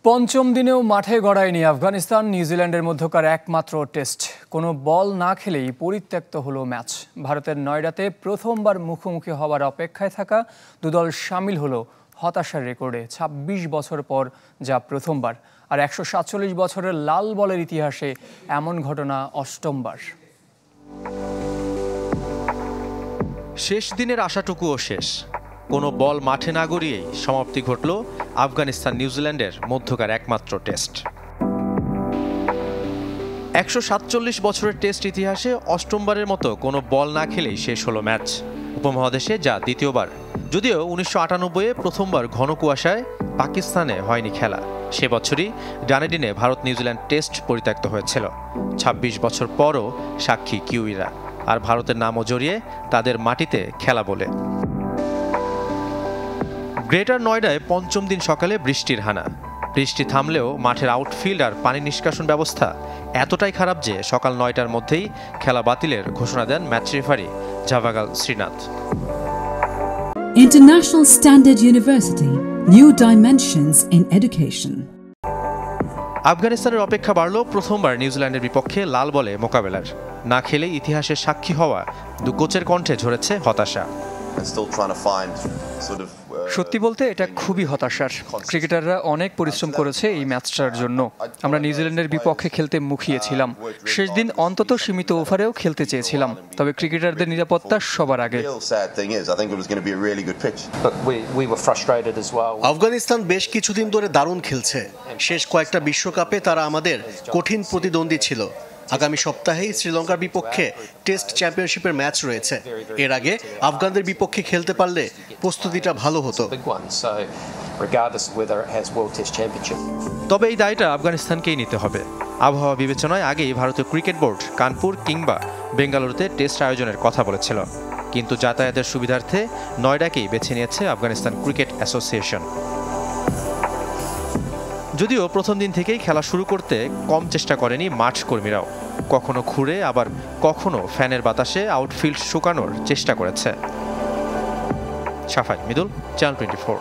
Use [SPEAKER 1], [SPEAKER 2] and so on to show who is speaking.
[SPEAKER 1] পঞ্চম দিনেও মাঠে গড়ায়নি আফগানিস্তান নিউজিল্যান্ডের মধ্যকার একমাত্র টেস্ট। কোনো বল না খেলেই পরিত্যক্ত হলো ম্যাচ। ভারতের নয়ডাতে প্রথমবার মুখোমুখি হওয়ার অপেক্ষায় থাকা দুদল সামিল হলো হতাশার রেকর্ডে। ২৬ বছর পর যা প্রথমবার, আর ১৪৭ বছরের লাল বলের ইতিহাসে এমন ঘটনা অষ্টমবার।
[SPEAKER 2] শেষ দিনের আশাটুকুও শেষ। কোনো বল মাঠে না গড়িয়েই সমাপ্তি ঘটল আফগানিস্তান নিউজিল্যান্ডের মধ্যকার একমাত্র টেস্ট। ১৪৭ বছরের টেস্ট ইতিহাসে অষ্টমবারের মতো কোনো বল না খেলেই শেষ হলো ম্যাচ। উপমহাদেশে যা দ্বিতীয়বার। যদিও ১৯৯৮-এ প্রথমবার ঘন কুয়াশায় পাকিস্তানে হয়নি খেলা। সে বছরই ডানেডিনে ভারত নিউজিল্যান্ড টেস্ট পরিত্যক্ত হয়েছিল। ২৬ বছর পরও সাক্ষী কিউইরা, আর ভারতের নামও জড়িয়ে তাদের মাটিতে খেলা বলে। গ্রেটার নয়ডায় পঞ্চম দিন সকালে বৃষ্টির হানা। বৃষ্টি থামলেও মাঠের আউটফিল্ড আর পানি নিষ্কাশন ব্যবস্থা এতটাই খারাপ যে সকাল ৯টার মধ্যেই খেলা বাতিলের ঘোষণা দেন match referee Javagal Srinath.
[SPEAKER 3] International Standard University, New Dimensions in Education.
[SPEAKER 2] আফগানিস্তানের অপেক্ষা বাড়ল প্রথমবার নিউজিল্যান্ডের বিপক্ষে লাল বলে মোকাবেলার। না খেলে ইতিহাসের সাক্ষী হওয়া দু কোচের কণ্ঠে ঝরেছে হতাশা।
[SPEAKER 1] সত্যি বলতে এটা খুবই হতাশার। ক্রিকেটাররা অনেক পরিশ্রম করেছে এই ম্যাচটার জন্য। আমরা নিউজিল্যান্ডের বিপক্ষে খেলতে মুখিয়েছিলাম। শেষ দিন অন্তত সীমিত ওভারেও খেলতে চেয়েছিলাম, তবে ক্রিকেটারদের নিরাপত্তা সবার আগে।
[SPEAKER 4] আফগানিস্তান বেশ কিছুদিন ধরে দারুণ খেলছে। শেষ কয়েকটা বিশ্বকাপে তারা আমাদের কঠিন প্রতিদ্বন্দ্বী ছিল। আগামী সপ্তাহেই শ্রীলঙ্কার বিপক্ষে টেস্ট চ্যাম্পিয়নশিপের ম্যাচ রয়েছে। এর আগে আফগানদের বিপক্ষে খেলতে পারলে প্রস্তুতিটা ভালো হতো।
[SPEAKER 2] তবে এই দায়টা আফগানিস্তানকেই নিতে হবে। আবহাওয়া বিবেচনায় আগেই ভারতীয় ক্রিকেট বোর্ড কানপুর কিংবা বেঙ্গালুরুতে টেস্ট আয়োজনের কথা বলেছিল, কিন্তু যাতায়াতের সুবিধার্থে নয়ডাকেই বেছে নিয়েছে আফগানিস্তান ক্রিকেট অ্যাসোসিয়েশন। যদিও প্রথম দিন থেকেই খেলা শুরু করতে কম চেষ্টা করেনি মাঠ কর্মীরাও। কখনো ঘুরে আবার কখনো ফ্যানের বাতাসে আউটফিল্ড শুকানোর চেষ্টা করেছে। সাফাই মিদুল, চ্যানেল 24।